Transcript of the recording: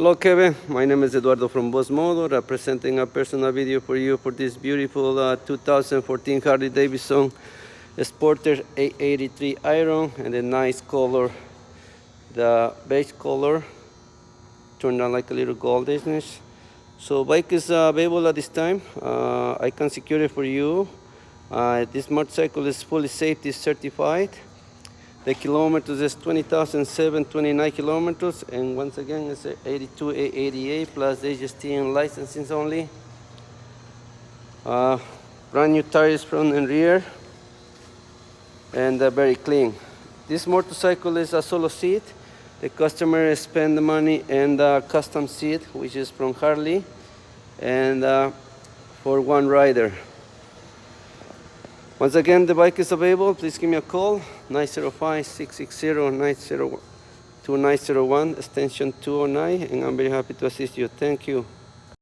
Hello Kevin, my name is Eduardo from Boss Motor, presenting a personal video for you for this beautiful 2014 Harley Davidson Sportster 883 Iron, and a nice color, the beige color, turned out like a little goldishness. So bike is available at this time. I can secure it for you. This motorcycle is fully safety certified. The kilometers is 20,729 kilometers, and once again it's 82,888 plus HST and licensing only. Brand new tires front and rear, and very clean. This motorcycle is a solo seat. The customer spend the money and a custom seat, which is from Harley, and for one rider. Once again, the bike is available. Please give me a call, 905-660-2901, extension 209, and I'm very happy to assist you. Thank you.